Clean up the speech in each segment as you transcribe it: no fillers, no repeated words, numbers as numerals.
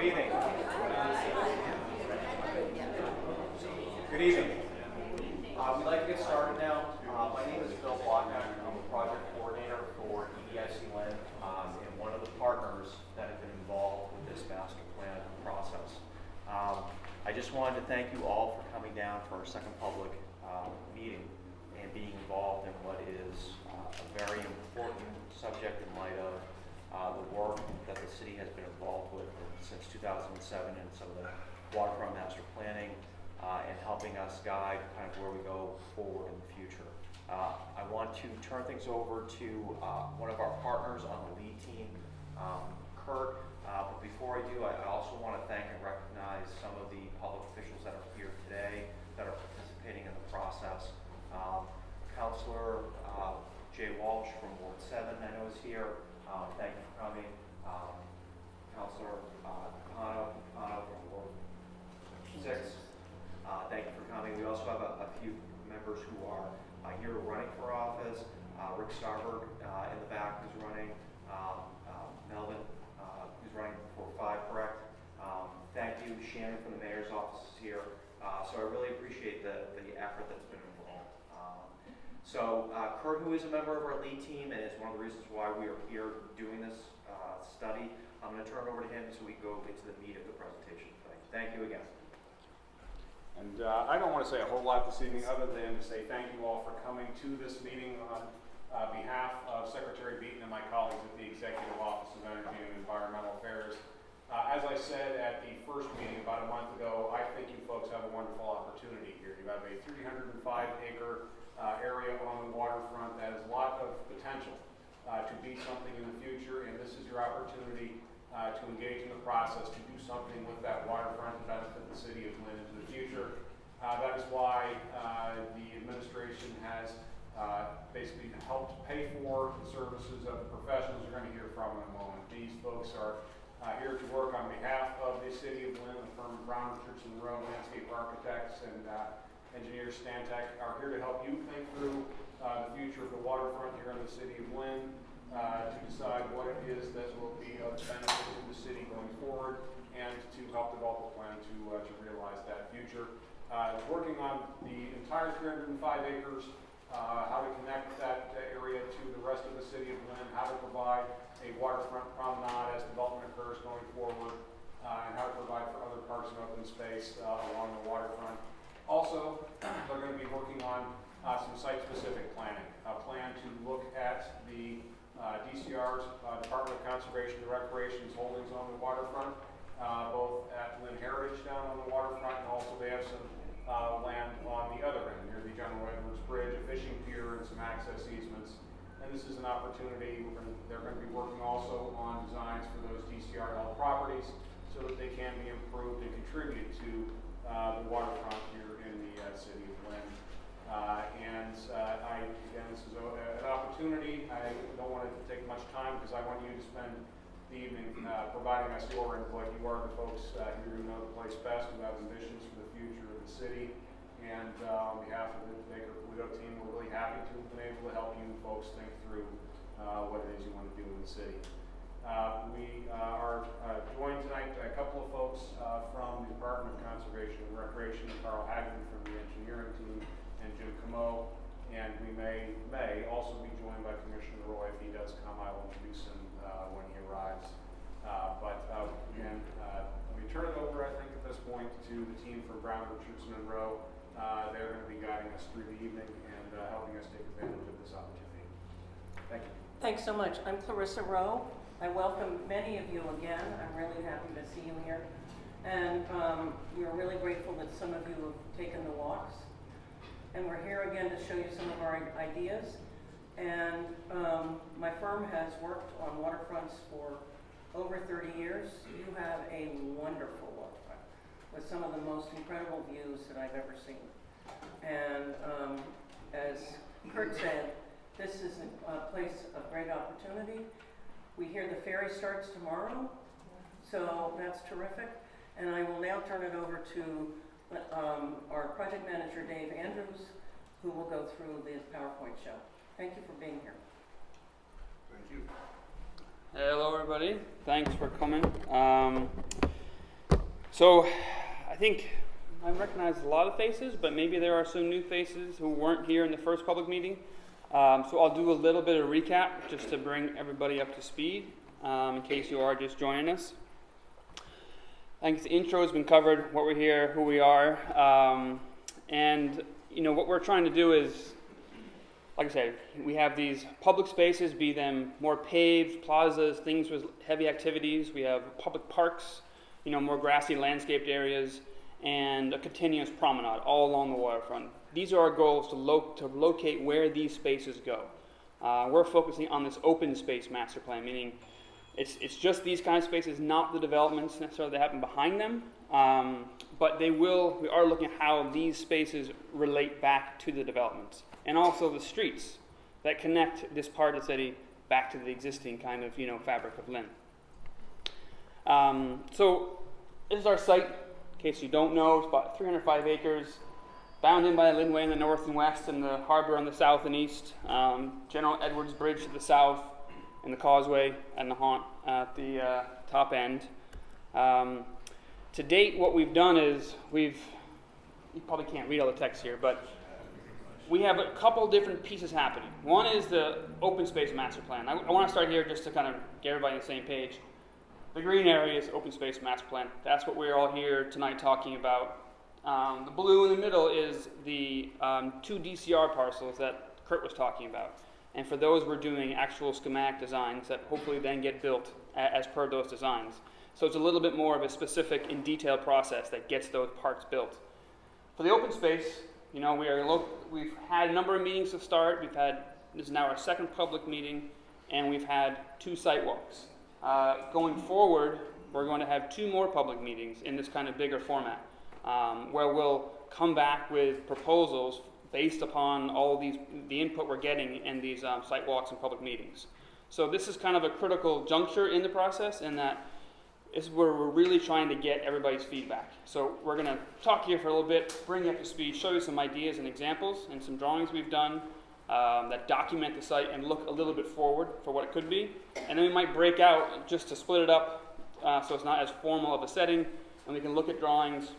evening. Good evening. We'd like to get started now. My name is Phil Blockner. I'm the project coordinator for EDIC Lynn and one of the partners that have been involved with this master plan process. I just wanted to thank you all for coming down for our second public meeting and being involved in what is a very important subject in light of the work that the city has been involved with since 2007 and some of the waterfront master planning and helping us guide kind of where we go forward in the future. I want to turn things over to one of our partners on the lead team, Kurt. But before I do, I also want to thank and recognize some of the public officials that are here today that are participating in the process. Councilor Jay Walsh from Ward 7, I know is here. Thank you for coming. Councilor Cano from Ward 6. Thank you for coming. We also have a few members who are here running for office. Rick Starberg in the back who's running. Melvin who's running for 5, correct? Thank you. Shannon from the mayor's office is here. So I really appreciate the effort that's been involved. Kurt, who is a member of our lead team and is one of the reasons why we are here doing this study, I'm going to turn it over to him so we can go into the meat of the presentation. Thank you again. And I don't want to say a whole lot this evening other than to say thank you all for coming to this meeting on behalf of Secretary Beaton and my colleagues at the Executive Office of Energy and Environmental Affairs. As I said at the first meeting about a month ago, I think you folks have a wonderful opportunity here. You have a 305-acre area on the waterfront that has a lot of potential to be something in the future, and this is your opportunity to engage in the process to do something with that waterfront to benefit the city of Lynn into the future. That is why the administration has basically helped pay for the services of the professionals you're going to hear from in a moment. These folks are here to work on behalf of the city of Lynn. The firm Brown, Richardson, Rowe, Landscape Architects, and Engineers Stantec are here to help you think through the future of the waterfront here in the city of Lynn. To decide what it is that will be of benefit to the city going forward and to help develop a plan to realize that future. Working on the entire 305 acres, how to connect that area to the rest of the city of Lynn, how to provide a waterfront promenade as development occurs going forward, and how to provide for other parks and open space along the waterfront. Also, they're going to be working on some site-specific planning, a plan to look at the DCR's, Department of Conservation and Recreation's holdings on the waterfront, both at Lynn Heritage down on the waterfront, and also they have some land on the other end near the General Edwards Bridge, a fishing pier, and some access easements. And this is an opportunity. They're going to be working also on designs for those DCR-held properties so that they can be improved and contribute to the waterfront here in the city of Lynn. Again, this is an opportunity. I don't want to take much time because I want you to spend the evening providing us your input. You are the folks here who know the place best, who have ambitions for the future of the city. And on behalf of the Baker Pluto team, we're really happy to have been able to help you folks think through what it is you want to do in the city. We are joined tonight by a couple of folks from the Department of Conservation and Recreation, Carl Hagen from the engineering team, and Jim Camo, and we may also be joined by Commissioner Roy. If he does come, I will introduce him when he arrives. Again, let me turn it over, I think, at this point to the team from Brown, Richardson, and Rowe. They're going to be guiding us through the evening and helping us take advantage of this opportunity. Thank you. Thanks so much. I'm Clarissa Rowe. I welcome many of you again. I'm really happy to see you here. And we're really grateful that some of you have taken the walks. And we're here again to show you some of our ideas. And my firm has worked on waterfronts for over 30 years. You have a wonderful waterfront with some of the most incredible views that I've ever seen. And as Kurt said, this is a place of great opportunity. We hear the ferry starts tomorrow, so that's terrific. And I will now turn it over to our project manager, Dave Andrews, who will go through the PowerPoint show. Thank you for being here. Thank you. Hello, everybody. Thanks for coming. So I think I recognize a lot of faces, but maybe there are some new faces who weren't here in the first public meeting. So I'll do a little bit of recap just to bring everybody up to speed in case you are just joining us. I think the intro has been covered, what we're here, who we are, and what we're trying to do is, like I said, we have these public spaces, be them more paved, plazas, things with heavy activities. We have public parks, more grassy landscaped areas, and a continuous promenade all along the waterfront. These are our goals to locate where these spaces go. We're focusing on this open space master plan, meaning it's just these kind of spaces, not the developments necessarily that happen behind them, but we are looking at how these spaces relate back to the developments, and also the streets that connect this part of the city back to the existing kind of fabric of Lynn. So this is our site. In case you don't know, it's about 305 acres, bound in by the Lynn Way in the north and west, and the harbor on the south and east, General Edwards Bridge to the south, and the causeway and the haunt at the top end. To date, what we've done is you probably can't read all the text here, but we have a couple different pieces happening. One is the open space master plan. I want to start here just to kind of get everybody on the same page. The green area is open space master plan. That's what we're all here tonight talking about. The blue in the middle is the 2 DCR parcels that Kurt was talking about. And for those, we're doing actual schematic designs that hopefully then get built as per those designs. So it's a little bit more of a specific and detailed process that gets those parks built. For the open space, we've had a number of meetings to start. This is now our second public meeting, and we've had 2 site walks. Going forward, we're going to have 2 more public meetings in this kind of bigger format, where we'll come back with proposals based upon all the input we're getting in these site walks and public meetings. So this is kind of a critical juncture in the process, in that is where we're really trying to get everybody's feedback. So we're going to talk here for a little bit, bring you up to speed, show you some ideas and examples and some drawings we've done that document the site and look a little bit forward for what it could be. And then we might break out just to split it up so it's not as formal of a setting, and we can look at drawings,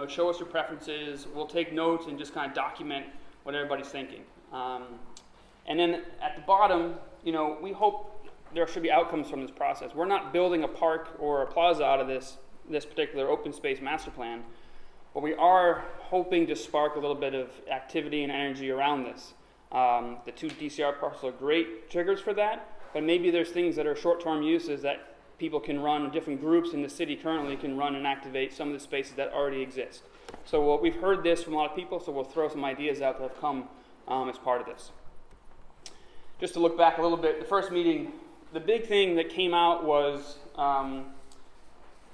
show us your preferences. We'll take notes and just kind of document what everybody's thinking. And then at the bottom, we hope there should be outcomes from this process. We're not building a park or a plaza out of this particular open space master plan, but we are hoping to spark a little bit of activity and energy around this. The 2 DCR parcels are great triggers for that, but maybe there's things that are short-term uses that people can run, different groups in the city currently can run and activate some of the spaces that already exist. So we've heard this from a lot of people, so we'll throw some ideas out that have come as part of this. Just to look back a little bit, the first meeting, the big thing that came out was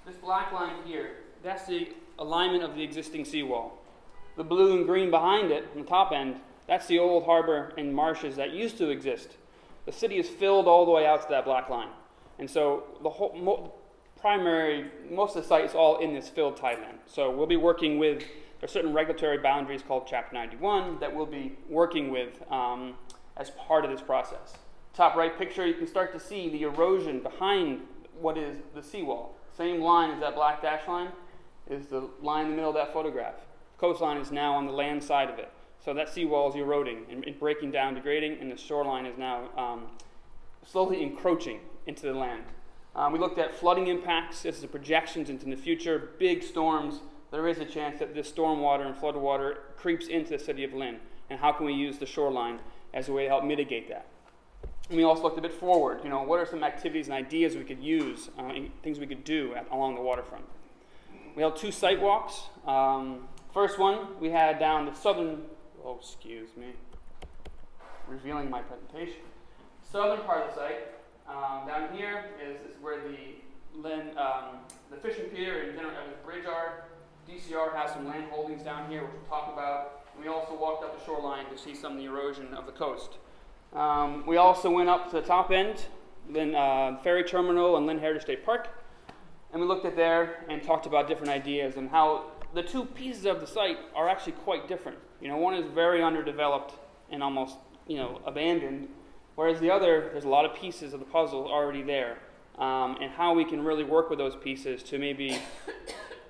this black line here. That's the alignment of the existing seawall. The blue and green behind it, on the top end, that's the old harbor and marshes that used to exist. The city is filled all the way out to that black line. And so the whole most of the site is all in this filled tideland. So we'll be working with, there are certain regulatory boundaries called Chapter 91 that we'll be working with as part of this process. Top right picture, you can start to see the erosion behind what is the seawall. Same line as that black dash line is the line in the middle of that photograph. Coastline is now on the land side of it. So that seawall is eroding and breaking down, degrading, and the shoreline is now slowly encroaching into the land. We looked at flooding impacts. This is the projections into the future. Big storms, there is a chance that this stormwater and flood water creeps into the city of Lynn. And how can we use the shoreline as a way to help mitigate that? And we also looked a bit forward. What are some activities and ideas we could use, things we could do along the waterfront? We held 2 site walks. First one, we had down the southern, revealing my presentation. Southern part of the site, down here is where the fishing pier and General Edwards Bridge are. DCR has some land holdings down here, which we'll talk about. And we also walked up the shoreline to see some of the erosion of the coast. We also went up to the top end, Lynn Ferry Terminal and Lynn Heritage State Park, and we looked at there and talked about different ideas and how the 2 pieces of the site are actually quite different. One is very underdeveloped and almost, abandoned, whereas the other, there's a lot of pieces of the puzzle already there. and how we can really work with those pieces to maybe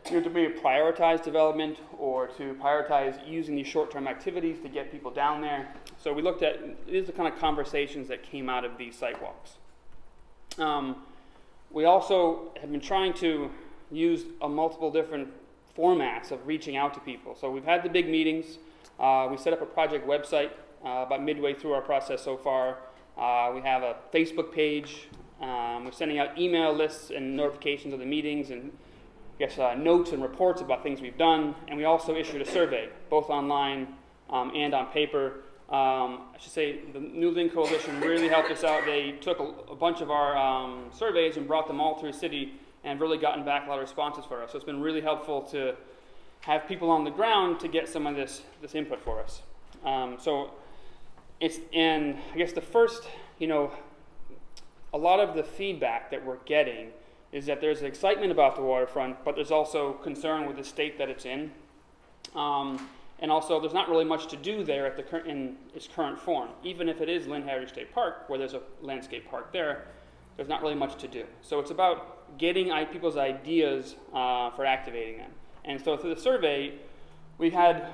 prioritize development or to prioritize using these short-term activities to get people down there. So we looked at, these are the kind of conversations that came out of these site walks. We also have been trying to use multiple different formats of reaching out to people. So we've had the big meetings. We set up a project website about midway through our process so far. We have a Facebook page. We're sending out email lists and notifications of the meetings and notes and reports about things we've done. And we also issued a survey, both online and on paper. I should say the New Lynn Coalition really helped us out. They took a bunch of our surveys and brought them all through the city and really gotten back a lot of responses for us. So it's been really helpful to have people on the ground to get some of this input for us. And I guess the first, a lot of the feedback that we're getting is that there's excitement about the waterfront, but there's also concern with the state that it's in. And also, there's not really much to do there in its current form. Even if it is Lynn Heritage State Park, where there's a landscape park there, there's not really much to do. So it's about getting people's ideas for activating them. And so through the survey, we've had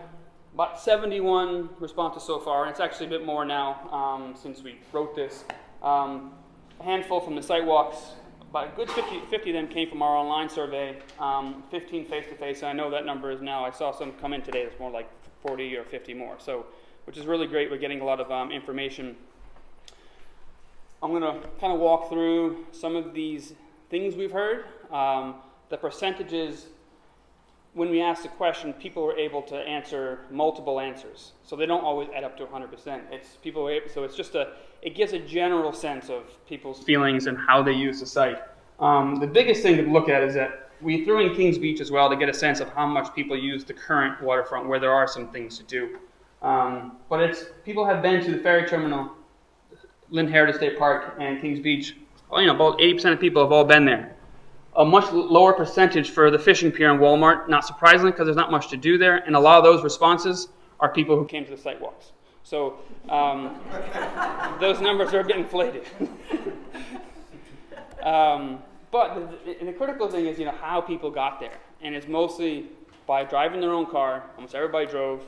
about 71 responses so far, and it's actually a bit more now since we wrote this. A handful from the site walks. About a good 50 of them came from our online survey, 15 face-to-face, and I know that number is now, I saw some come in today, it's more like 40 or 50 more, so, which is really great. We're getting a lot of information. I'm going to kind of walk through some of these things we've heard. The percentages, when we asked the question, people were able to answer multiple answers, so they don't always add up to 100%. So it's just it gives a general sense of people's feelings and how they use the site. The biggest thing to look at is that we threw in Kings Beach as well to get a sense of how much people use the current waterfront, where there are some things to do. But people have been to the ferry terminal, Lynn Heritage State Park, and Kings Beach. About 80% of people have all been there. A much lower percentage for the fishing pier and Walmart, not surprisingly, because there's not much to do there. And a lot of those responses are people who came to the site walks. So those numbers are a bit inflated. But the critical thing is, how people got there. And it's mostly by driving their own car. Almost everybody drove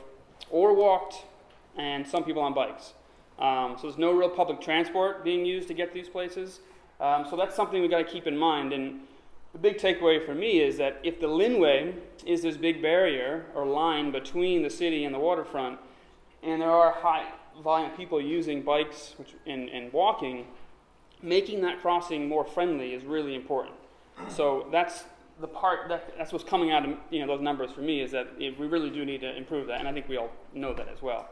or walked, and some people on bikes. So there's no real public transport being used to get to these places. So that's something we've got to keep in mind. And the big takeaway for me is that if the Lynnway is this big barrier or line between the city and the waterfront, and there are high volume of people using bikes and walking, making that crossing more friendly is really important. So that's the part that's what's coming out of those numbers for me, is that we really do need to improve that, and I think we all know that as well.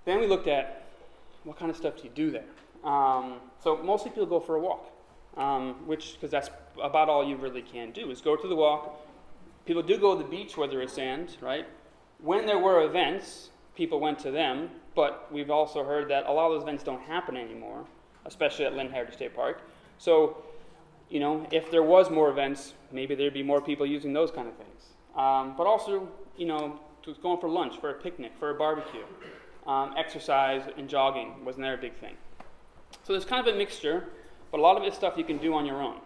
Then we looked at what kind of stuff do you do there. So mostly people go for a walk, because that's about all you really can do is go to the walk. People do go to the beach where there is sand, right? When there were events, people went to them, but we've also heard that a lot of those events don't happen anymore, especially at Lynn Heritage State Park. So, if there was more events, maybe there'd be more people using those kind of things. But also, just going for lunch, for a picnic, for a barbecue. Exercise and jogging was another big thing. So there's kind of a mixture, but a lot of it's stuff you can do on your own,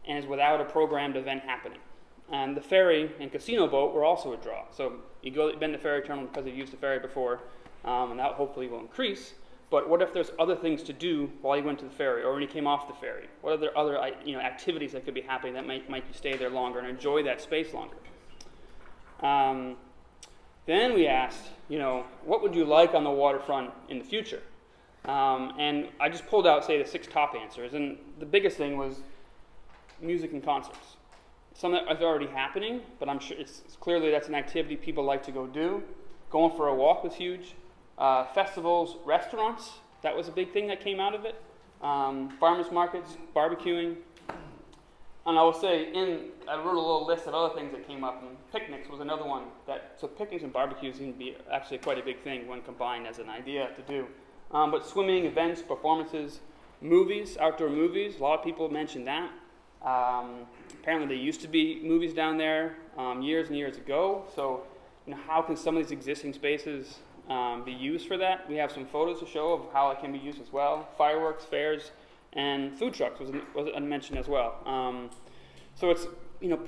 and is without a programmed event happening. And the ferry and casino boat were also a draw. So you've been to the ferry terminal because you've used the ferry before, and that hopefully will increase. But what if there's other things to do while you went to the ferry or when you came off the ferry? What are there other activities that could be happening that might you stay there longer and enjoy that space longer? Then we asked, what would you like on the waterfront in the future? And I just pulled out, say, the 6 top answers. And the biggest thing was music and concerts. Something that is already happening, but I'm sure it's clearly that's an activity people like to go do. Going for a walk was huge. Festivals, restaurants, that was a big thing that came out of it. Farmers markets, barbecuing. And I will say, I wrote a little list of other things that came up, and picnics was another one. So picnics and barbecues seem to be actually quite a big thing when combined as an idea to do. But swimming, events, performances, movies, outdoor movies, a lot of people mentioned that. Apparently there used to be movies down there years and years ago, so how can some of these existing spaces be used for that. We have some photos to show of how it can be used as well. Fireworks, fairs, and food trucks was mentioned as well. So it's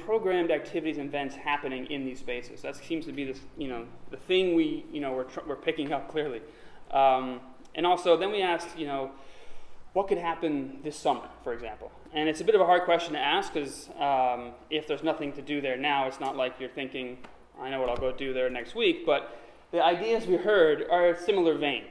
programmed activities and events happening in these spaces. That seems to be this the thing we're picking up clearly. And also then we asked what could happen this summer, for example. And it's a bit of a hard question to ask because if there's nothing to do there now, it's not like you're thinking, I know what I'll go do there next week. But the ideas we heard are a similar vein.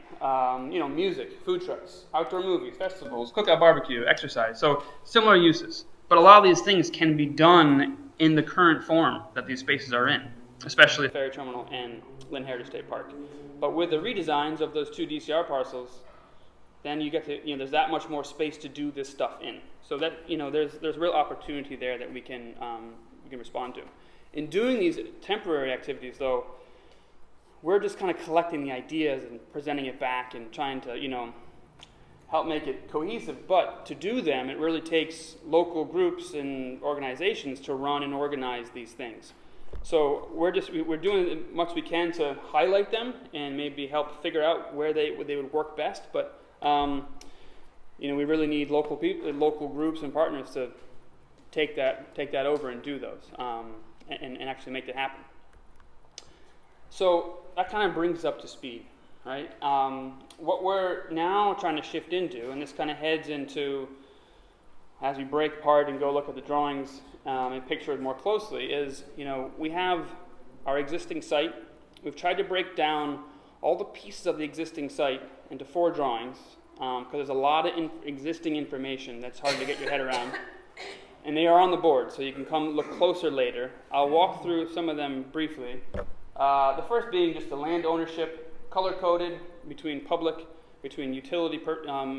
Music, food trucks, outdoor movies, festivals, cookout barbecue, exercise. So similar uses. But a lot of these things can be done in the current form that these spaces are in, especially the ferry terminal and Lynn Heritage State Park. But with the redesigns of those 2 DCR parcels, then you get to, there's that much more space to do this stuff in. So that, there's real opportunity there that we can respond to. In doing these temporary activities, though, we're just kind of collecting the ideas and presenting it back and trying to, help make it cohesive. But to do them, it really takes local groups and organizations to run and organize these things. So we're doing as much we can to highlight them and maybe help figure out where they would work best. But we really need local people, local groups and partners to take that over and do those and actually make that happen. So that kind of brings us up to speed, right? What we're now trying to shift into, and this kind of heads into, as we break apart and go look at the drawings and picture it more closely, is, we have our existing site. We've tried to break down all the pieces of the existing site into 4 drawings, because there's a lot of existing information that's hard to get your head around. And they are on the board, so you can come look closer later. I'll walk through some of them briefly. The first being just the land ownership, color-coded between utility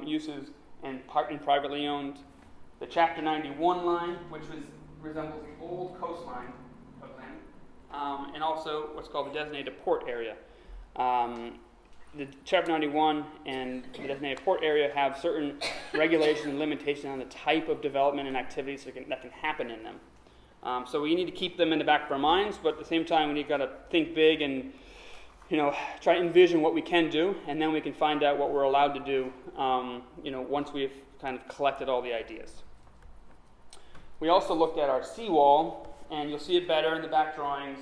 uses and privately owned. The Chapter 91 line, which resembles the old coastline of Lynn, and also what's called the designated port area. The Chapter 91 and the designated port area have certain regulations and limitations on the type of development and activities that can happen in them. So we need to keep them in the back of our minds, but at the same time, we've got to think big and try to envision what we can do, and then we can find out what we're allowed to do, once we've kind of collected all the ideas. We also looked at our seawall, and you'll see it better in the back drawings.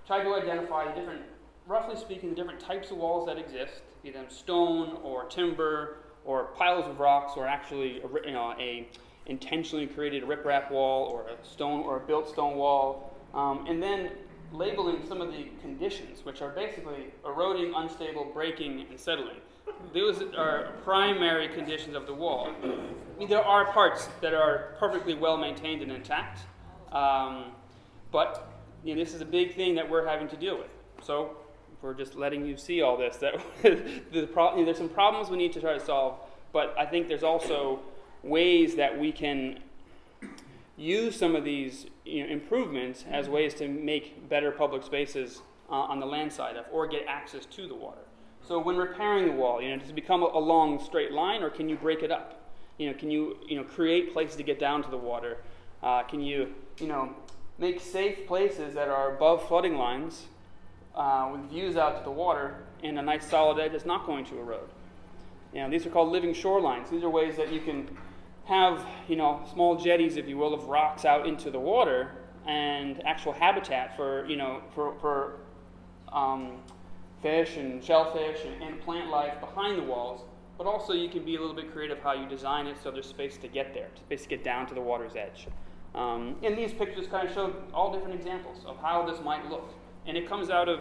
Tried to identify the different, roughly speaking, different types of walls that exist, be them stone or timber or piles of rocks, or actually a intentionally created riprap wall or a stone or a built stone wall, and then labeling some of the conditions, which are basically eroding, unstable, breaking, and settling. Those are primary conditions of the wall. I mean, there are parts that are perfectly well maintained and intact, but this is a big thing that we're having to deal with. So we're just letting you see all this. That there's some problems we need to try to solve, but I think there's also ways that we can use some of these improvements as ways to make better public spaces on the land side of, or get access to the water. So when repairing the wall, does it become a long straight line, or can you break it up? Can you create places to get down to the water? Can you make safe places that are above flooding lines with views out to the water and a nice solid edge that's not going to erode? These are called living shorelines. These are ways that you can have small jetties, if you will, of rocks out into the water and actual habitat for fish and shellfish and plant life behind the walls. But also you can be a little bit creative how you design it so there's space to get there, space to get down to the water's edge. And these pictures kind of show all different examples of how this might look. And it comes out of,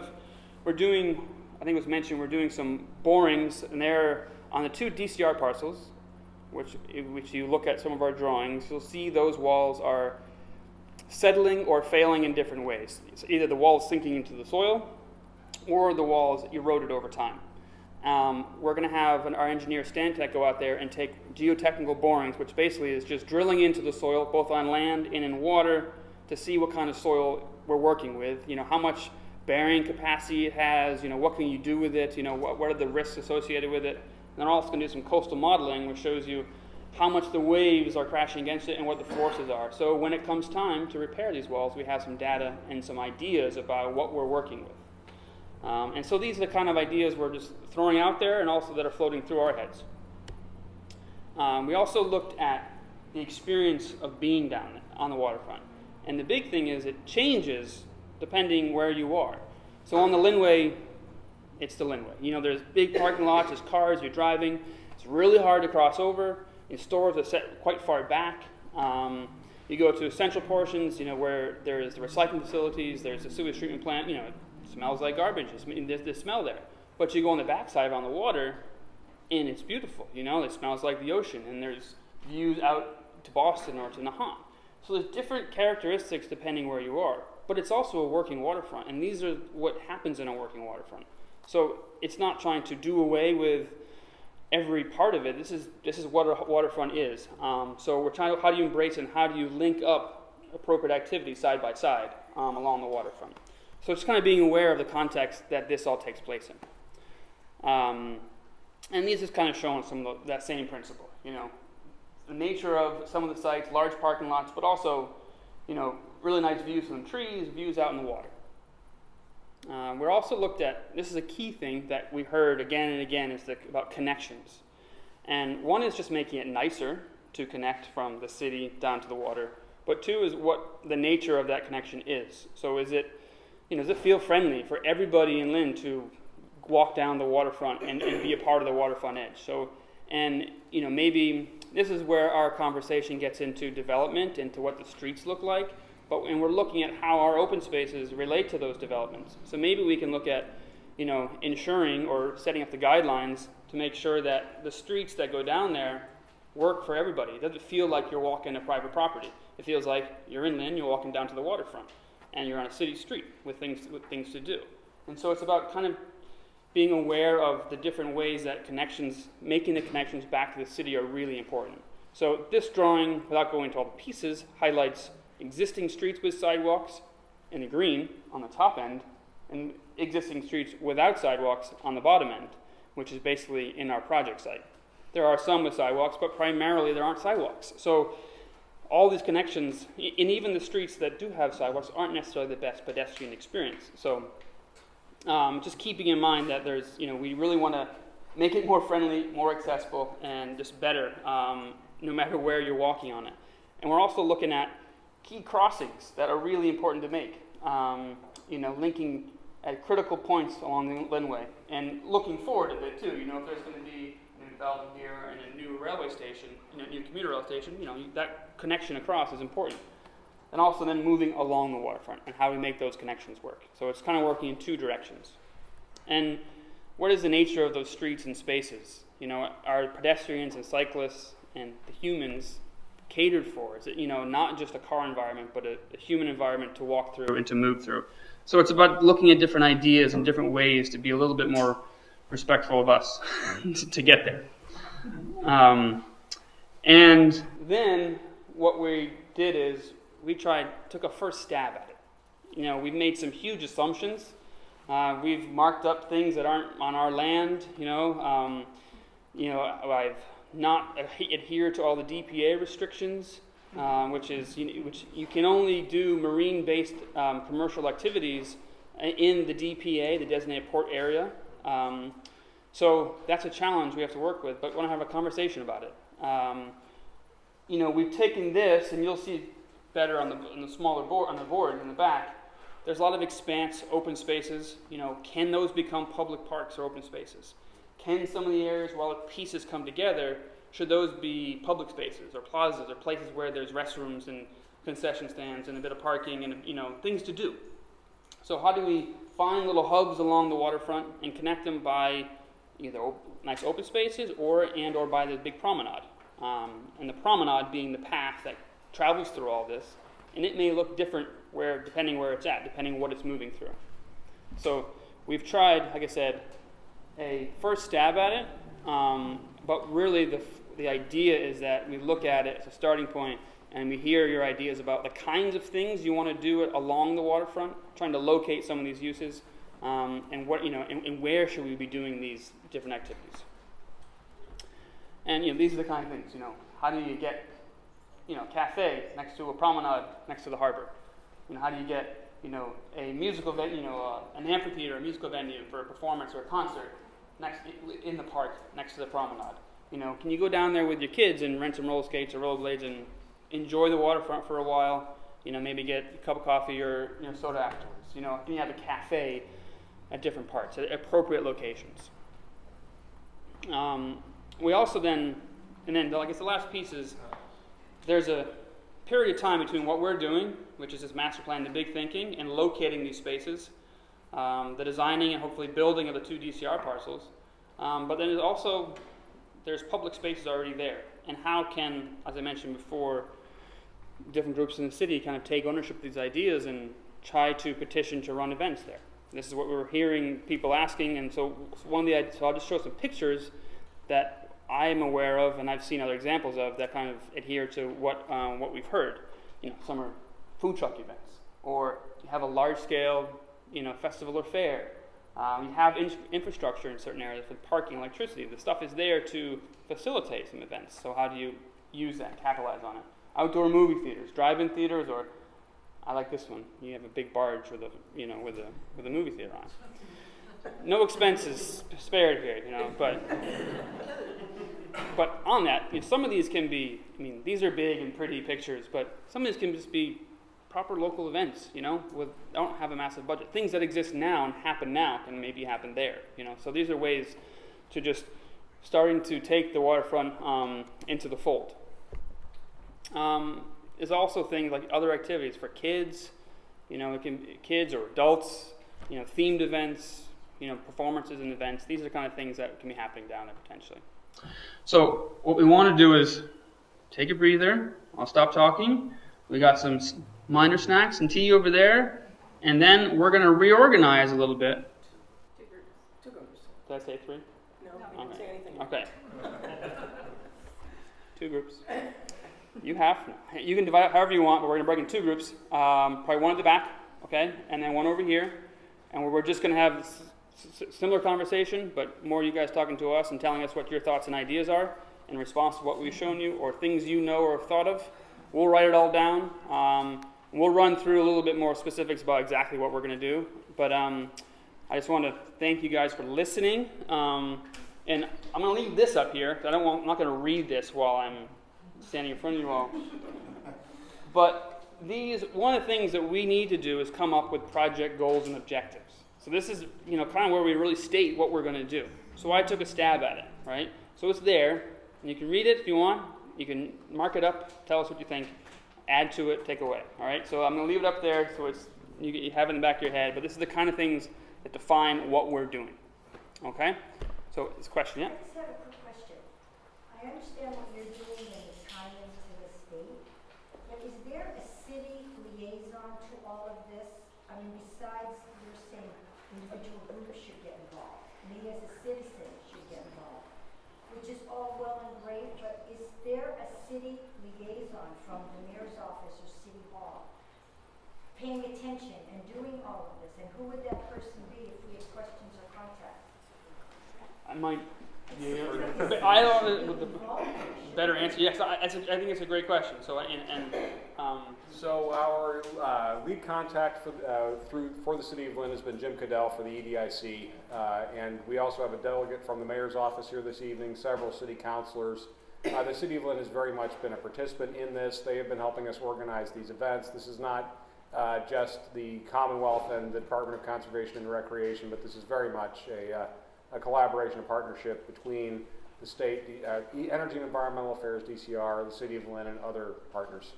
I think it was mentioned, we're doing some borings, and they're on the 2 DCR parcels, which you look at some of our drawings, you'll see those walls are settling or failing in different ways. It's either the wall is sinking into the soil or the wall is eroded over time. We're going to have our engineer Stantec go out there and take geotechnical borings, which basically is just drilling into the soil, both on land and in water, to see what kind of soil we're working with, how much bearing capacity it has, what can you do with it, what are the risks associated with it. And then we're also going to do some coastal modeling, which shows you how much the waves are crashing against it and what the forces are. So when it comes time to repair these walls, we have some data and some ideas about what we're working with. And so these are the kind of ideas we're just throwing out there and also that are floating through our heads. We also looked at the experience of being down on the waterfront. And the big thing is it changes depending where you are. So on the Lynnway, it's the Lynnway. You know, there's big parking lots, there's cars, you're driving. It's really hard to cross over. Your stores are set quite far back. You go to central portions, you know, where there's the recycling facilities, there's the sewage treatment plant, you know, it smells like garbage. There's the smell there. But you go on the backside on the water, and it's beautiful, you know, it smells like the ocean, and there's views out to Boston or to Nahant. So there's different characteristics depending where you are, but it's also a working waterfront, and these are what happens in a working waterfront. So it's not trying to do away with every part of it. This is what a waterfront is. So we're trying to, how do you embrace and how do you link up appropriate activities side by side along the waterfront. So it's kind of being aware of the context that this all takes place in. And these is kind of showing some of that same principle, you know, the nature of some of the sites, large parking lots, but also, you know, really nice views from the trees, views out in the water. We're also looked at, this is a key thing that we heard again and again, is about connections. And one is just making it nicer to connect from the city down to the water, but two is what the nature of that connection is. So is it, you know, does it feel friendly for everybody in Lynn to walk down the waterfront and be a part of the waterfront edge? So, and, you know, maybe this is where our conversation gets into development, into what the streets look like, and we're looking at how our open spaces relate to those developments. So maybe we can look at, you know, ensuring or setting up the guidelines to make sure that the streets that go down there work for everybody. It doesn't feel like you're walking a private property. It feels like you're in Lynn, you're walking down to the waterfront, and you're on a city street with things to do. And so it's about kind of being aware of the different ways that connections, making the connections back to the city are really important. So this drawing, without going into all the pieces, highlights existing streets with sidewalks in the green on the top end, and existing streets without sidewalks on the bottom end, which is basically in our project site. There are some with sidewalks, but primarily there aren't sidewalks. So all these connections, and even the streets that do have sidewalks, aren't necessarily the best pedestrian experience. So just keeping in mind that there's, you know, we really want to make it more friendly, more accessible, and just better, no matter where you're walking on it. And we're also looking at key crossings that are really important to make, you know, linking at critical points along the Lynnway, and looking forward a bit too. You know, if there's going to be new development here and a new railway station, you know, new commuter rail station, you know, that connection across is important. And also then moving along the waterfront and how we make those connections work. So it's kind of working in two directions. And what is the nature of those streets and spaces? You know, are pedestrians and cyclists and the humans catered for? Is it, you know, not just a car environment, but a human environment to walk through and to move through? So it's about looking at different ideas and different ways to be a little bit more respectful of us to get there. And then what we did is we took a first stab at it. You know, we've made some huge assumptions. We've marked up things that aren't on our land. I've not adhered to all the DPA restrictions, which you can only do marine-based commercial activities in the DPA, the designated port area. So that's a challenge we have to work with, but we want to have a conversation about it. We've taken this, and you'll see better on the smaller board, on the board in the back. There's a lot of expanse, open spaces. You know, can those become public parks or open spaces? Can some of the areas, while the pieces come together, should those be public spaces or plazas or places where there's restrooms and concession stands and a bit of parking and, you know, things to do? So how do we find little hubs along the waterfront and connect them by either nice open spaces or by the big promenade? And the promenade being the path that travels through all this, and it may look different depending where it's at, depending what it's moving through. So we've tried, like I said, a first stab at it, but really the idea is that we look at it as a starting point and we hear your ideas about the kinds of things you want to do along the waterfront, trying to locate some of these uses, and what, you know, and where should we be doing these different activities. And, you know, these are the kind of things, you know, how do you get, you know, cafe next to a promenade next to the harbor? You know, how do you get a musical venue, an amphitheater, a musical venue for a performance or a concert in the park next to the promenade. Can you go down there with your kids and rent some roller skates or rollerblades and enjoy the waterfront for a while? Maybe get a cup of coffee or soda afterwards. Can you have a cafe at different parts, at appropriate locations? We also then I guess the last piece is there's a period of time between what we're doing, which is this master plan, the big thinking, and locating these spaces, the designing and hopefully building of the 2 DCR parcels. But then there's public spaces already there. And how can, as I mentioned before, different groups in the city kind of take ownership of these ideas and try to petition to run events there? This is what we're hearing people asking, and so I'll just show some pictures that I am aware of, and I've seen other examples of that kind of adhere to what we've heard. Some are food truck events, or you have a large-scale, festival or fair. You have infrastructure in certain areas with parking, electricity. The stuff is there to facilitate some events. So how do you use that, capitalize on it? Outdoor movie theaters, drive-in theaters, or I like this one. You have a big barge with a movie theater on it. No expenses spared here, but on that, some of these can be, these are big and pretty pictures, but some of these can just be proper local events, don't have a massive budget. Things that exist now and happen now can maybe happen there, So these are ways to just starting to take the waterfront into the fold. There's also things like other activities for kids, it can be kids or adults, themed events, performances and events. These are the kind of things that can be happening down there potentially. So what we want to do is take a breather. I'll stop talking. We got some minor snacks and tea over there, and then we're going to reorganize a little bit. Two groups. Did I say 3? No, I didn't say anything. Okay. 2 groups. You can divide it however you want, but we're going to break into 2 groups. Probably one at the back, okay, and then one over here, and we're just going to have similar conversation, but more you guys talking to us and telling us what your thoughts and ideas are in response to what we've shown you or things or have thought of. We'll write it all down. We'll run through a little bit more specifics about exactly what we're going to do. But I just want to thank you guys for listening. And I'm going to leave this up here. I'm not going to read this while I'm standing in front of you all. But one of the things that we need to do is come up with project goals and objectives. So this is, kind of where we really state what we're going to do. So I took a stab at it, right? So it's there, and you can read it if you want. You can mark it up, tell us what you think, add to it, take away, all right? So I'm going to leave it up there so you have it in the back of your head, but this is the kind of things that define what we're doing, okay? So this question, yeah? I just have a quick question. I understand what you're doing and the tie-ins to the state, but is there a city liaison to all of this? Besides you're saying individual groups should get involved, me as a citizen should get involved, which is all well and great, but is there a city liaison from the mayor's office or city hall paying attention and doing all of this? And who would that person be if we have questions or contacts? I might. I don't know the better answer. Yes, I think it's a great question. So So our lead contact for the City of Lynn has been Jim Cadell for the EDIC, and we also have a delegate from the mayor's office here this evening, several city councilors. The City of Lynn has very much been a participant in this. They have been helping us organize these events. This is not just the Commonwealth and the Department of Conservation and Recreation, but this is very much a collaboration, a partnership between the state, Energy and Environmental Affairs, DCR, the City of Lynn, and other partners.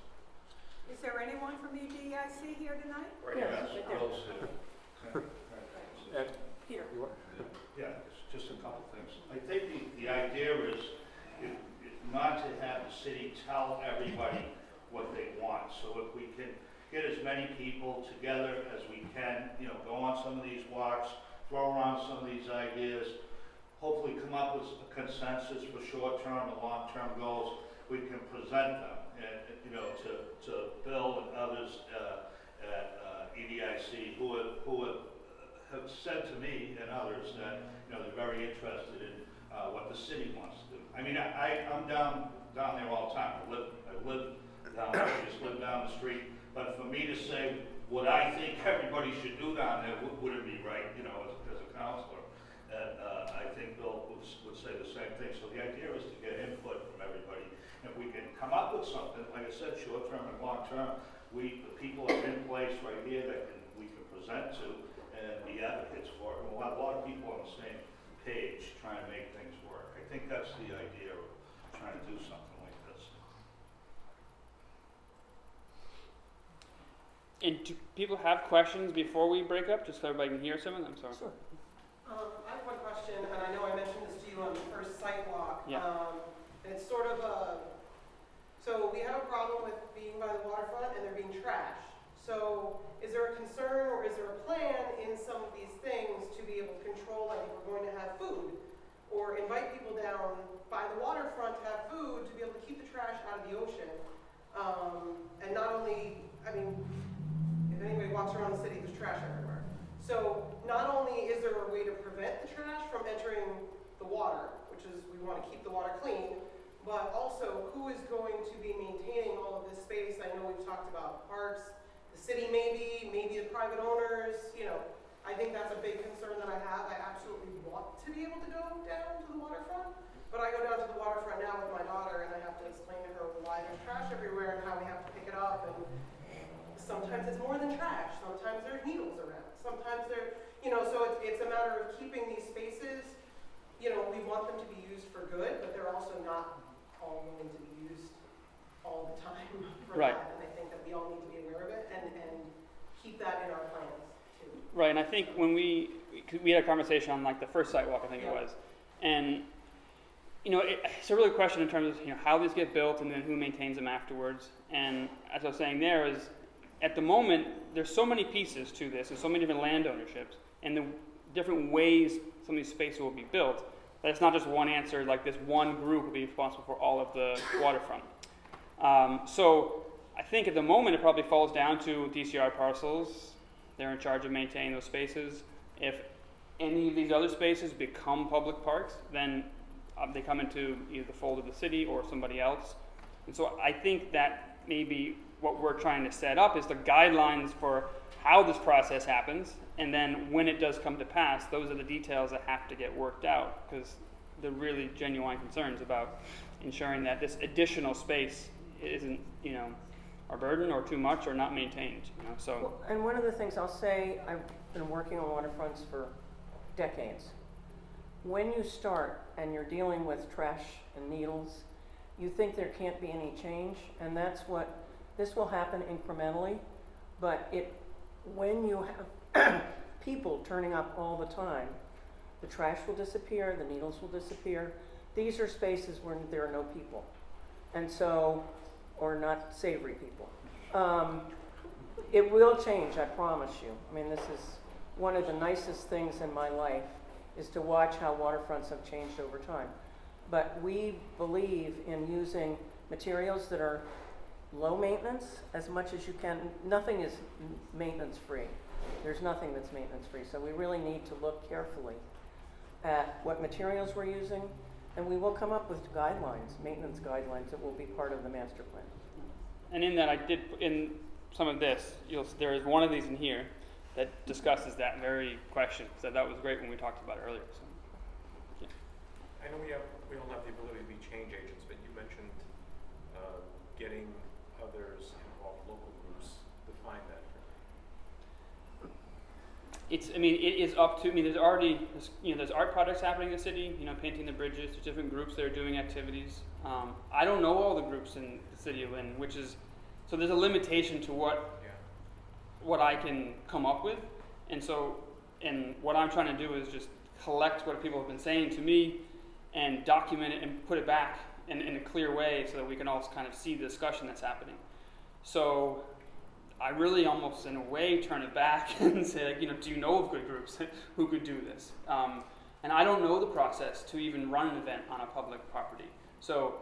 Is there anyone from EDIC here tonight? Yes, right there. Peter. Yeah, it's just a couple things. I think the idea is not to have the city tell everybody what they want. So if we can get as many people together as we can, go on some of these walks, throw around some of these ideas, hopefully come up with a consensus for short-term and long-term goals, we can present them and, to Bill and others at EDIC who have said to me and others that they're very interested in what the city wants to do. I'm down there all the time. I live down there. I just live down the street. But for me to say what I think everybody should do down there wouldn't be right, you know, as a counselor. And I think Bill would say the same thing. So the idea is to get input from everybody. And if we can come up with something, like I said, short-term and long-term, the people are in place right here that we can present to and be advocates for. And we'll have a lot of people on the same page trying to make things work. I think that's the idea of trying to do something like this. And do people have questions before we break up, just so everybody can hear some of them? Sorry. Sure. I have one question, and I know I mentioned this to you on the first site walk. Yeah. And it's sort of so we have a problem with being by the waterfront and there being trash. So is there a concern or is there a plan in some of these things to be able to control, like if we're going to have food, or invite people down by the waterfront to have food, to be able to keep the trash out of the ocean? And not only, I mean, if anybody walks around the city, there's trash everywhere. So not only is there a way to prevent the trash from entering the water, which is we want to keep the water clean, but also who is going to be maintaining all of this space? I know we've talked about parks, the city maybe the private owners, you know. I think that's a big concern that I have. I absolutely want to be able to go down to the waterfront, but I go down to the waterfront now with my daughter and I have to explain to her why there's trash everywhere and how we have to pick it up. And sometimes it's more than trash. Sometimes there's needles around. Sometimes they're, you know, so it's a matter of keeping these spaces, you know, we want them to be used for good, but they're also not all going to be used all the time for Right. that. And I think that we all need to be aware of it and keep that in our plans too. Right, and I think when we had a conversation on like the first sidewalk, I think Yeah. it was, and you know, it's a really question in terms of, you know, how these get built and then who maintains them afterwards. And as I was saying there is, at the moment, there's so many pieces to this and so many different land ownerships and the different ways some of these spaces will be built, that it's not just one answer, like this one group will be responsible for all of the waterfront. So I think at the moment it probably falls down to DCR parcels. They're in charge of maintaining those spaces. If any of these other spaces become public parks, then they come into either the fold of the city or somebody else. And so I think that maybe what we're trying to set up is the guidelines for how this process happens, and then when it does come to pass, those are the details that have to get worked out, because they're really genuine concerns about ensuring that this additional space isn't, you know, a burden or too much or not maintained, you know, so. Well, and one of the things I'll say, I've been working on waterfronts for decades. When you start and you're dealing with trash and needles, you think there can't be any change, and that's what, this will happen incrementally, but when you have people turning up all the time, the trash will disappear, the needles will disappear. These are spaces where there are no people, and so, or not savory people. It will change, I promise you. I mean, this is one of the nicest things in my life, is to watch how waterfronts have changed over time. But we believe in using materials that are low maintenance as much as you can. Nothing is maintenance free. There's nothing that's maintenance free. So we really need to look carefully at what materials we're using, and we will come up with guidelines, maintenance guidelines, that will be part of the master plan. And in that, I did, in some of this, there is one of these in here that discusses that very question. So that was great when we talked about it earlier. So, yeah. I know we don't have the ability to be change agents, but you mentioned getting others involved, local groups, define that. It is up to, there's already, there's art projects happening in the city, painting the bridges, there's different groups that are doing activities. I don't know all the groups in the city of Lynn, so there's a limitation to what I can come up with. And what I'm trying to do is just collect what people have been saying to me and document it and put it back in a clear way so that we can all kind of see the discussion that's happening. So I really almost, in a way, turn it back and say, do you know of good groups who could do this? And I don't know the process to even run an event on a public property. So,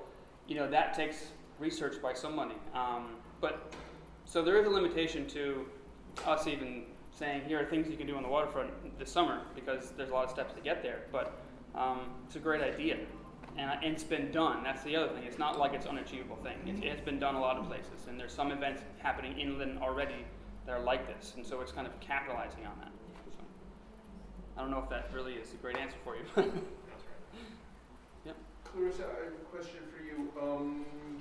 that takes research by somebody. So there is a limitation to us even saying, here are things you can do on the waterfront this summer, because there's a lot of steps to get there. But it's a great idea. And it's been done. That's the other thing. It's not like it's an unachievable thing. It's been done a lot of places. And there's some events happening in Lynn already that are like this, and so it's kind of capitalizing on that. So, I don't know if that really is a great answer for you. That's right. Yep. Clarissa, I have a question for you.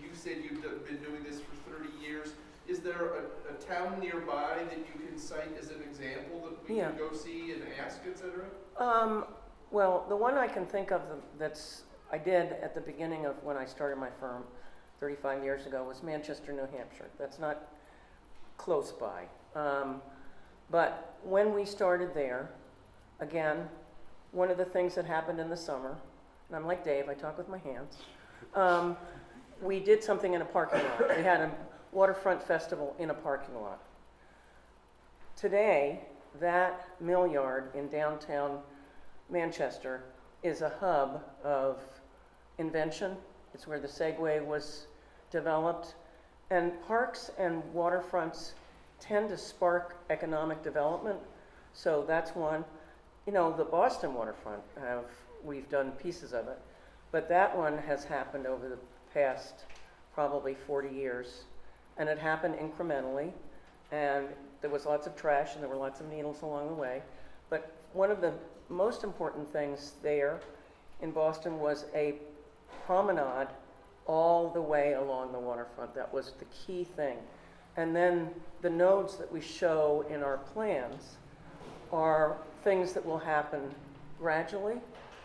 You said you've been doing this for 30 years. Is there a town nearby that you can cite as an example that we Yeah. can go see and ask, etc.? Well, the one I can think of that's I did at the beginning of when I started my firm 35 years ago was Manchester, New Hampshire. That's not close by. But when we started there, again, one of the things that happened in the summer, and I'm like Dave, I talk with my hands, we did something in a parking lot. We had a Waterfront festival in a parking lot. Today, that mill yard in downtown Manchester is a hub of invention. It's where the Segway was developed. And parks and waterfronts tend to spark economic development. So that's one. You know, the Boston waterfront, we've done pieces of it. But that one has happened over the past probably 40 years. And it happened incrementally. And there was lots of trash and there were lots of needles along the way. But one of the most important things there in Boston was a promenade all the way along the waterfront. That was the key thing. And then the nodes that we show in our plans are things that will happen gradually,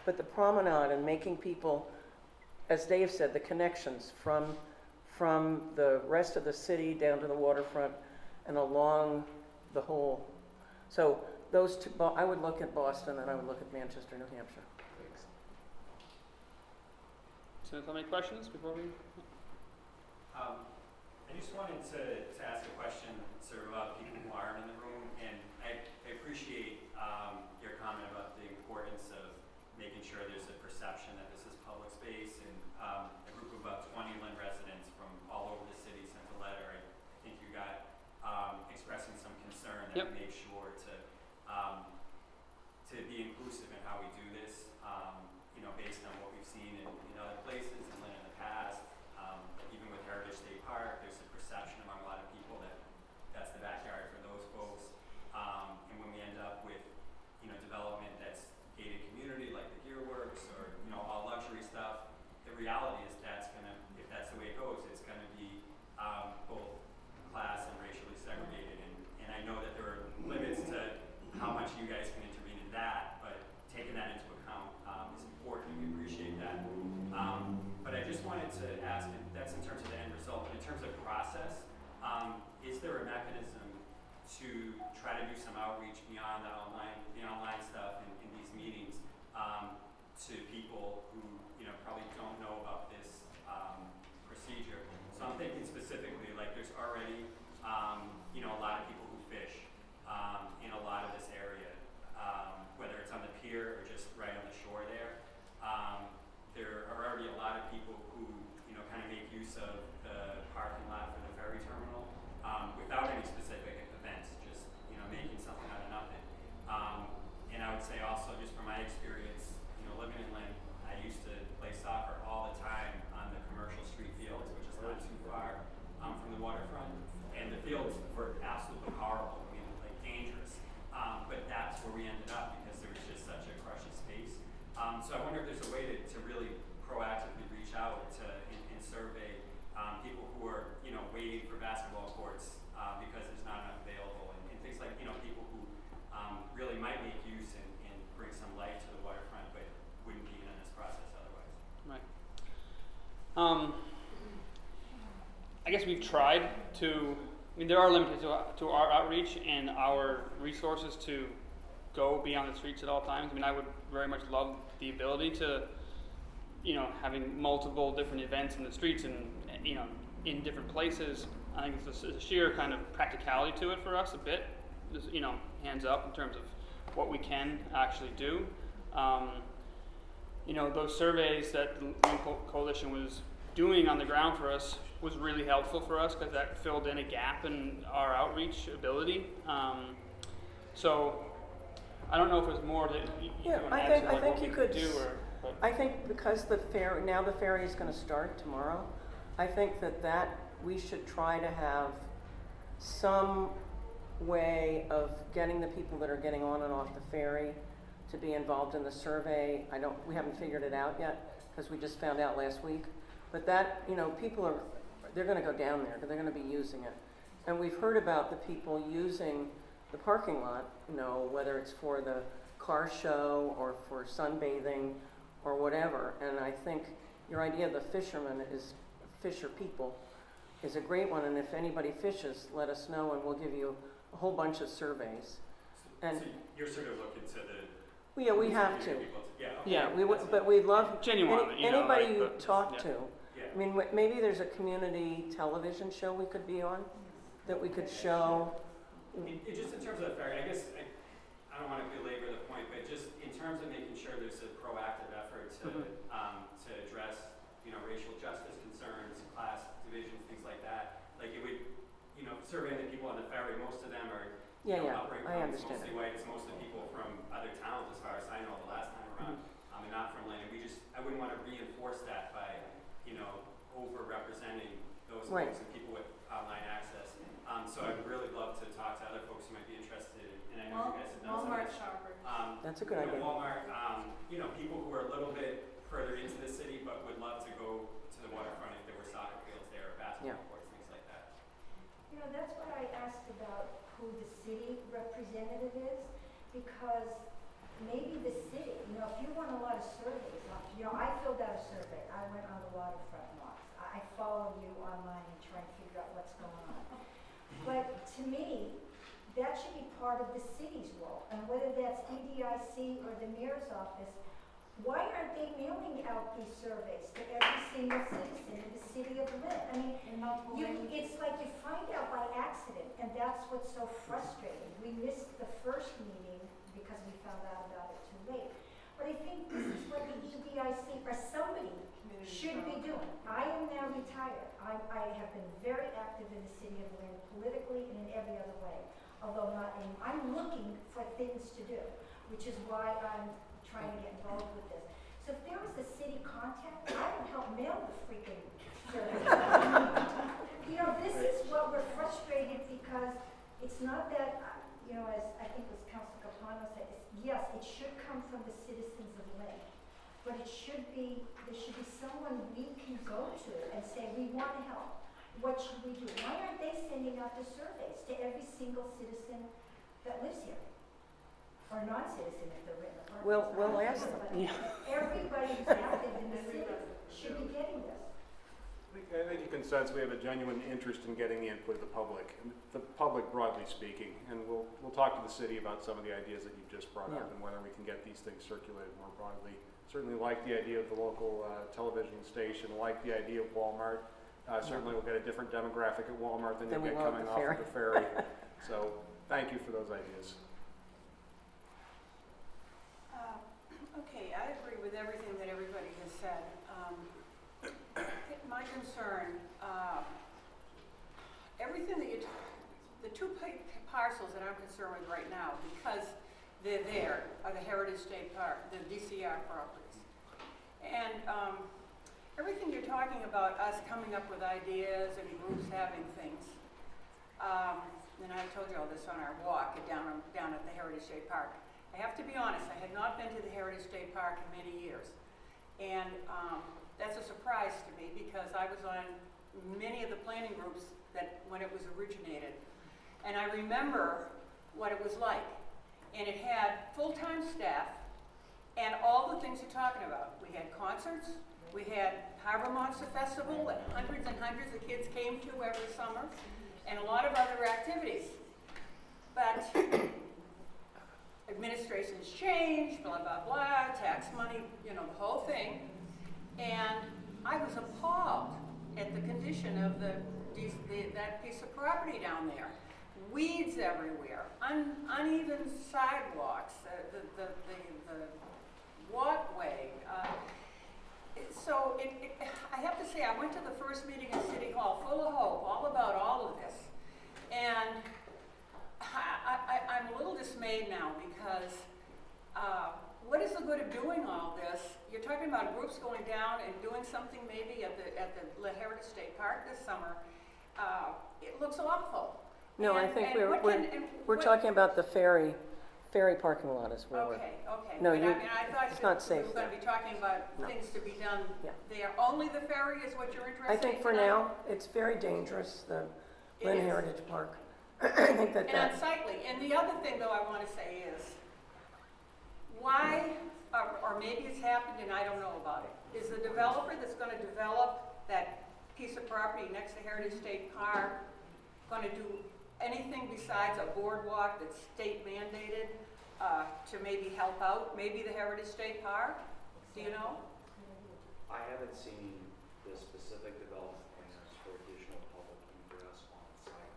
but the promenade and making people, as Dave said, the connections from the rest of the city down to the waterfront and along the whole. So those two, I would look at Boston and I would look at Manchester, New Hampshire. Thanks. So, any questions before we? I just wanted to ask a question sort of about people who aren't in the room, and I appreciate your comment about the importance of making sure there's a perception that this is public space, and a group of about 20 Lynn residents from all over the city sent a letter. I think you got expressing some concern that Yep. we make sure to be inclusive in how we do this, you know, based on what we've seen in other places and Lynn in the past. Even with Heritage State Park, there's a perception among a lot of people that that's the backyard for those folks. And when we end up with, you know, development that's gated community like the Gear Works or, you know, all luxury stuff, the reality is that's gonna, if that's the way it goes, it's gonna be both class and racially segregated. And I know that there are limits to how much you guys can intervene in that, but taking that into account is important. We appreciate that. But I just wanted to ask, and that's in terms of the end result, but in terms of process, is there a mechanism to try to do some outreach beyond the online stuff in these meetings to people who, you know, probably don't know about this procedure? So I'm thinking specifically, like there's already, you know, a lot of people who fish in a lot of this area, whether it's on the pier or just right on the shore there. There are already a lot of people who, you know, kind of make use of the parking lot for the ferry terminal without any specific events, just, you know, making something out of nothing. And I would say also, just from my experience, you know, living in Lynn, I used to play soccer all the time on the commercial street fields, which is not too far from the waterfront. And the fields were absolutely horrible, I mean, like dangerous. But that's where we ended up because there was just such a crush of space. So I wonder if there's a way to really proactively reach out to and survey people who are, you know, waiting for basketball courts because there's not enough available, and things like, you know, people who really might make use and bring some light to the waterfront, but wouldn't be in this process otherwise. Right. I guess we've tried to. I mean, there are limits to our outreach and our resources to go beyond the streets at all times. I mean, I would very much love the ability to, you know, having multiple different events in the streets and, you know, in different places. I think it's a sheer kind of practicality to it for us a bit. Just, you know, hands up in terms of what we can actually do. You know, those surveys that the Lynn Coalition was doing on the ground for us was really helpful for us because that filled in a gap in our outreach ability. So I don't know if there's more that you Yeah, want to I add think to, like, what we you could. do, or, but I think because the ferry is going to start tomorrow, I think that we should try to have some way of getting the people that are getting on and off the ferry to be involved in the survey. We haven't figured it out yet, because we just found out last week. But that, people they're gonna go down there, they're gonna be using it. And we've heard about the people using the parking lot, whether it's for the car show or for sunbathing or whatever. And I think your idea of the fisher people is a great one. And if anybody fishes, let us know and we'll give you a whole bunch of surveys. And So you're sort of looking to the. yeah, we have to. Yeah. Okay. Yeah, But we love Genuinely, anybody like, you but- talk yeah. to. Yeah. I mean, maybe there's a community television show we could be on that we could show. Just in terms of the ferry, I guess, I don't want to belabor the point, but just in terms of making sure there's a proactive effort to, to address, racial justice concerns, class divisions, things like that. Like it would, surveying the people on the ferry, most of them are, upbringing I from, it's understand mostly white, it's mostly people from other towns as far as I know the last time around, and not from Lynn. And I wouldn't want to reinforce that by, over-representing those Right. folks and people with online access. So I'd really love to talk to other folks who might be interested, and I know you guys have done some of Walmart this. shoppers. That's a good idea. Walmart, people who are a little bit further into the city but would love to go to the waterfront if there were soccer fields there or basketball courts, things like that. That's what I asked about who the city representative is, because maybe the city, if you want a lot of surveys, I filled out a survey. I went on the waterfront walks. I follow you online and try and figure out what's going on. But to me, that should be part of the city's role. And whether that's EDIC or the mayor's office, why aren't they mailing out these surveys to every single citizen in the city of Lynn? I mean, it's like you find out by accident, and that's what's so frustrating. We missed the first meeting because we found out about it too late. But I think this is what the EDIC or somebody should be doing. I am now retired. I have been very active in the city of Lynn politically and in every other way, although not in, I'm looking for things to do, which is why I'm trying to get involved with this. So if there was a city contact, I would help mail the freaking survey. This is what we're frustrated because it's not that, as I think it was Councilor Capano said, yes, it should come from the citizens of Lynn, but there should be someone we can go to and say, we want to help. What should we do? Why aren't they sending out the surveys to every single citizen that lives here? Or non-citizen if they're written. We'll ask them. Everybody who's active in the city should be getting this. I think you can sense we have a genuine interest in getting the input of the public broadly speaking, and we'll talk to the city about some of the ideas that you've just brought up and whether we can get these things circulated more broadly. Certainly like the idea of the local television station, like the idea of Walmart. Certainly we'll get a different demographic at Walmart than you'll get coming off of the ferry. So thank you for those ideas. Okay, I agree with everything that everybody has said. My concern, everything that the two parcels that I'm concerned with right now, because they're there, are the Heritage State Park, the DCR properties. And everything you're talking about, us coming up with ideas and groups having things, and I told you all this on our walk down at the Heritage State Park. I have to be honest, I had not been to the Heritage State Park in many years. And that's a surprise to me because I was on many of the planning groups when it was originated. And I remember what it was like. And it had full-time staff and all the things you're talking about. We had concerts, we had Harbor Monster Festival that hundreds and hundreds of kids came to every summer, and a lot of other activities. But administrations changed, blah, blah, blah, tax money, the whole thing. And I was appalled at the condition of that piece of property down there. Weeds everywhere, uneven sidewalks, the walkway. So I have to say, I went to the first meeting in City Hall full of hope, all about all of this. And I'm a little dismayed now because what is the good of doing all this? You're talking about groups going down and doing something maybe at the Heritage State Park this summer. It looks awful. No, I And- think and what can- and we're what- talking about the ferry parking lot is where we're. Okay, okay. No, But you- I mean, I thought it's that not we safe were gonna there. be talking about No. things to be done Yeah. there. Only the ferry is what you're interested in? I think for tonight? now, it's very dangerous, the It Lynn is. Heritage Park. I think that And unsightly. And the other thing, though, I want to say is, why, or maybe it's happened and I don't know about it, is the developer that's going to develop that piece of property next to Heritage State Park going to do anything besides a boardwalk that's state mandated to maybe help out maybe the Heritage State Park? Do you know? I haven't seen the specific development plans for additional public egress on site.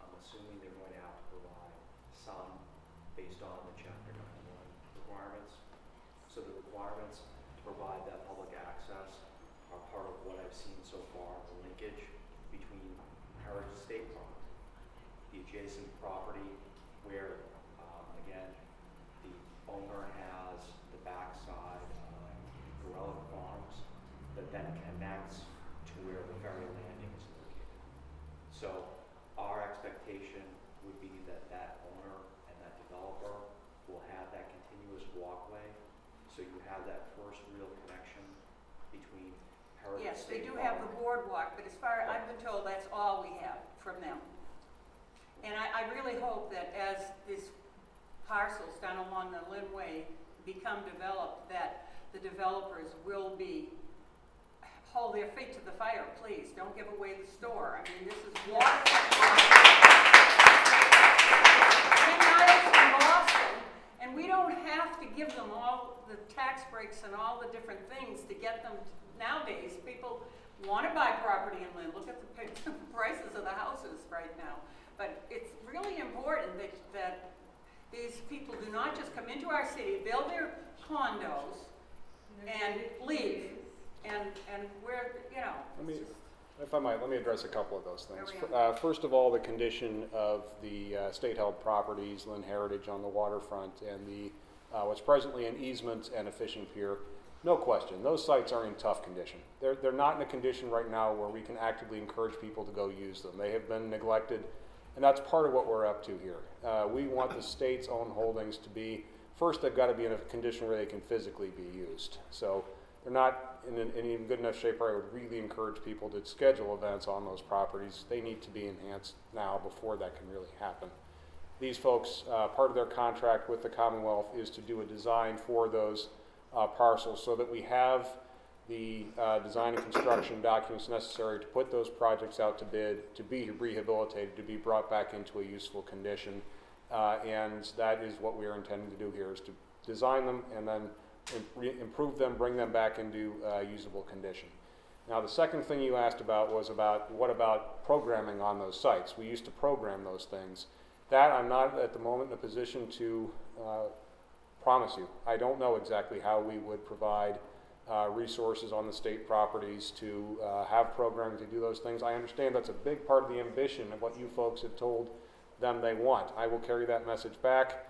I'm assuming they're going to have to provide some based on the chapter 91 requirements. So the requirements to provide that public access are part of what I've seen so far, the linkage between Heritage State Park, the adjacent property where, again, the owner has the backside Gorilla Farms that then connects to where the ferry landing is located. So our expectation would be that that owner and that developer will have that continuous walkway, so you have that first real connection between Heritage Yes, they State do Park. have the boardwalk, but as far, I've been told that's all we have from them. And I really hope that as these parcels down along the Lynn Way become developed, that the developers will hold their feet to the fire, please. Don't give away the store. I mean, this is Waterfront. 10 miles from Boston, and we don't have to give them all the tax breaks and all the different things to get them. Nowadays, people want to buy property in Lynn. Look at the prices of the houses right now. But it's really important that these people do not just come into our city, build their condos, and leave, and we're, Let me, if I might, let me address a couple of those things. There we are. First of all, the condition of the state-held properties, Lynn Heritage on the waterfront, and the what's presently an easement and a fishing pier. No question, those sites are in tough condition. They're not in a condition right now where we can actively encourage people to go use them. They have been neglected, and that's part of what we're up to here. We want the state's own holdings to be, first they've got to be in a condition where they can physically be used. So they're not in even good enough shape where I would really encourage people to schedule events on those properties. They need to be enhanced now before that can really happen. These folks, part of their contract with the Commonwealth is to do a design for those parcels so that we have the design and construction documents necessary to put those projects out to bid, to be rehabilitated, to be brought back into a useful condition. And that is what we are intending to do here, is to design them and then improve them, bring them back into usable condition. Now, the second thing you asked about was what about programming on those sites? We used to program those things. That I'm not at the moment in a position to promise you. I don't know exactly how we would provide resources on the state properties to have programming to do those things. I understand that's a big part of the ambition of what you folks have told them they want. I will carry that message back.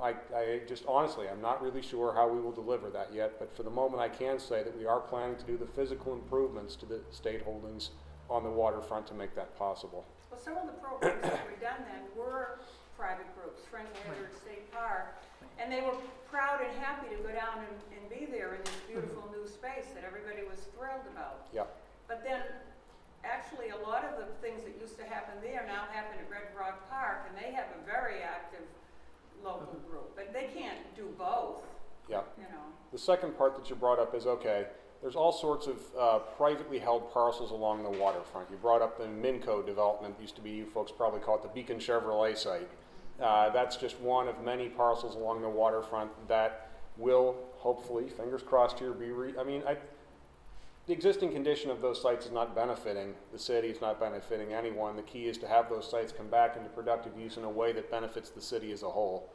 I just honestly, I'm not really sure how we will deliver that yet, but for the moment I can say that we are planning to do the physical improvements to the state holdings on the waterfront to make that possible. well, some of the programs that were done then were private groups, Friends of Heritage State Park, and they were proud and happy to go down and be there in this beautiful new space that everybody was thrilled about. Yeah. But then, actually, a lot of the things that used to happen there now happen at Red Rock Park, and they have a very active local group, but they can't do both, Yeah. you know. The second part that you brought up is, okay, there's all sorts of privately held parcels along the waterfront. You brought up the Minco development, used to be, you folks probably call it the Beacon Chevrolet site. That's just one of many parcels along the waterfront that will hopefully, fingers crossed here, the existing condition of those sites is not benefiting the city, it's not benefiting anyone. The key is to have those sites come back into productive use in a way that benefits the city as a whole.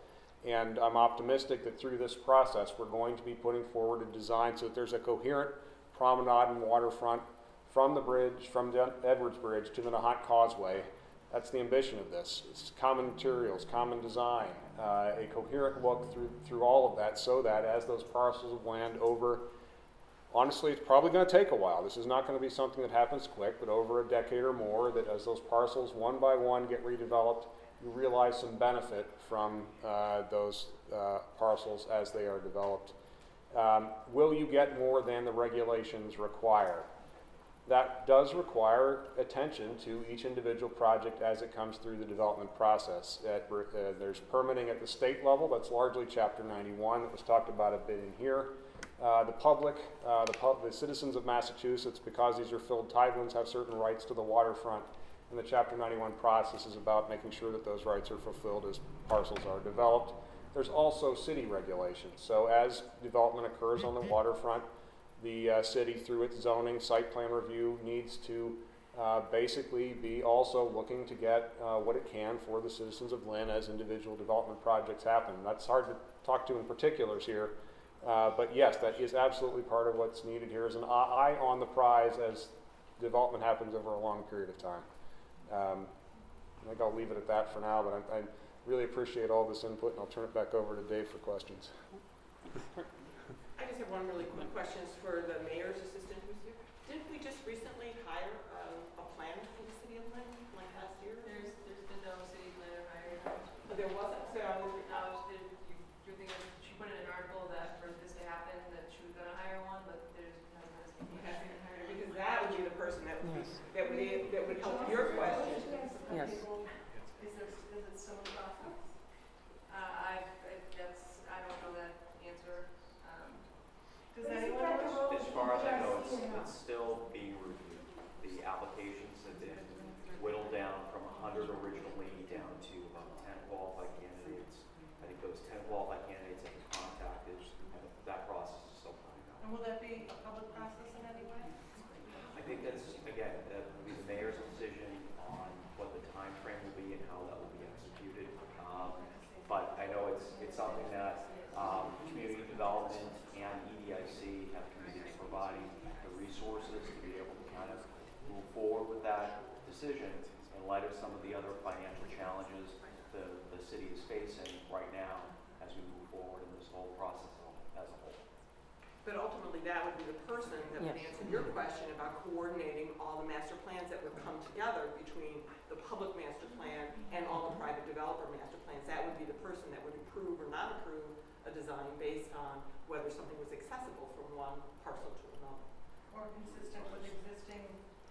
And I'm optimistic that through this process, we're going to be putting forward a design so that there's a coherent promenade and waterfront from the bridge, from the Edwards Bridge to the Nahant Causeway. That's the ambition of this. It's common materials, common design, a coherent look through all of that, so that as those parcels of land over Honestly, it's probably going to take a while. This is not going to be something that happens quick, but over a decade or more, that as those parcels one by one get redeveloped, you realize some benefit from those parcels as they are developed. Will you get more than the regulations require? That does require attention to each individual project as it comes through the development process. There's permitting at the state level. That's largely Chapter 91 that was talked about a bit in here. The public, the citizens of Massachusetts, because these are filled tidelands, have certain rights to the waterfront. And the Chapter 91 process is about making sure that those rights are fulfilled as parcels are developed. There's also city regulations. So as development occurs on the waterfront, the city, through its zoning site plan review, needs to basically be also looking to get what it can for the citizens of Lynn as individual development projects happen. That's hard to talk to in particulars here. But yes, that is absolutely part of what's needed here, is an eye on the prize as development happens over a long period of time. I think I'll leave it at that for now, but I really appreciate all this input, and I'll turn it back over to Dave for questions. I just have one really quick question for the mayor's assistant who's here. Didn't we just recently hire a planner for the city of Lynn, like last year? There's been no city planner hired. But there wasn't, so I was, You're thinking, she put in an article that for this to happen, that she was gonna hire one, but there's hasn't been hired. because that would be the person that would, that would help your question. Yes. Is it still in process? I don't know that answer. Does anyone know? As far as I know, it's still being reviewed. The applications have been whittled down from 100 originally down to about 10 qualified candidates. I think those 10 qualified candidates have been contacted, and that process is still going on. And will that be a public process in any way? I think that's, again, that will be the mayor's decision on what the time frame will be and how that will be executed. But I know it's something that community development and EDIC have committed to providing the resources to be able to kind of move forward with that decision in light of some of the other financial challenges the city is facing right now as we move forward in this whole process as a whole. But ultimately, that would be the person that would Yes. answer your question about coordinating all the master plans that would come together between the public master plan and all the private developer master plans. That would be the person that would approve or not approve a design based on whether something was accessible from one parcel to another. Or consistent with existing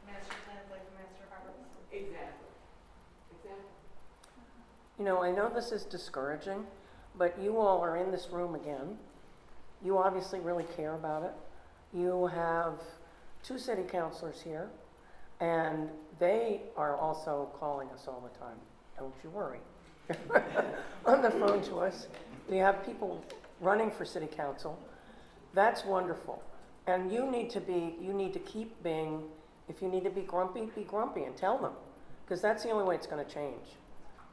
master plans like the Master Harbor? Exactly. Exactly. You know, I know this is discouraging, but you all are in this room again. You obviously really care about it. You have 2 city councilors here, and they are also calling us all the time. Don't you worry. On the phone to us. We have people running for city council. That's wonderful. And you need to keep being, if you need to be grumpy and tell them, because that's the only way it's going to change.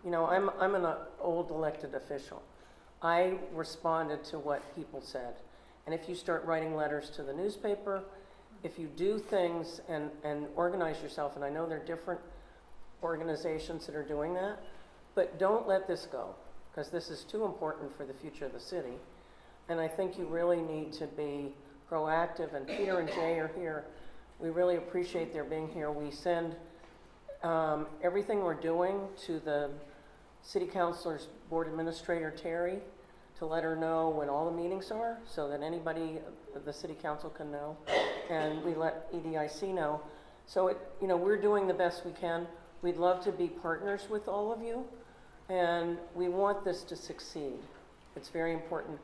You know, I'm an old elected official. I responded to what people said. And if you start writing letters to the newspaper, if you do things and organize yourself, and I know there are different organizations that are doing that, but don't let this go, because this is too important for the future of the city. And I think you really need to be proactive, and Peter and Jay are here. We really appreciate their being here. We send everything we're doing to the city councilor's board administrator, Terry, to let her know when all the meetings are, so that anybody, the city council can know, and we let EDIC know. So we're doing the best we can. We'd love to be partners with all of you, and we want this to succeed. It's very important.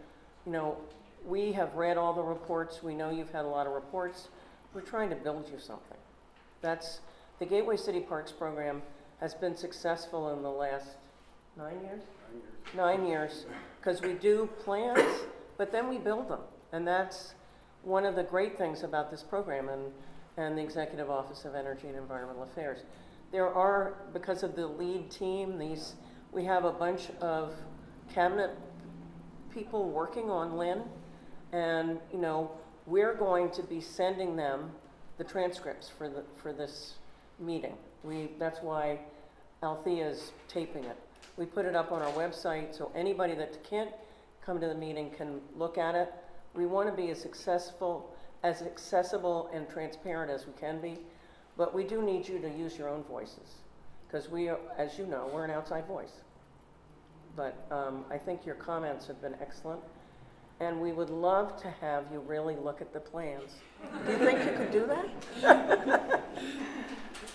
You know, we have read all the reports. We know you've had a lot of reports. We're trying to build you something. That's the Gateway City Parks program has been successful in the last 9 years? 9 years, because we do plans, but then we build them. And that's one of the great things about this program and the Executive Office of Energy and Environmental Affairs. There are, because of the lead team, we have a bunch of cabinet people working on Lynn, and we're going to be sending them the transcripts for this meeting. That's why Althea's taping it. We put it up on our website so anybody that can't come to the meeting can look at it. We want to be as successful as accessible and transparent as we can be, but we do need you to use your own voices, because we are, as you know, we're an outside voice. But I think your comments have been excellent, and we would love to have you really look at the plans. Do you think you could do that?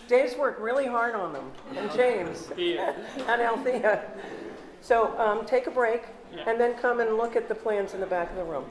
Dave's worked really hard on them, and James, and Althea. So take a break, and then come and look at the plans in the back of the room.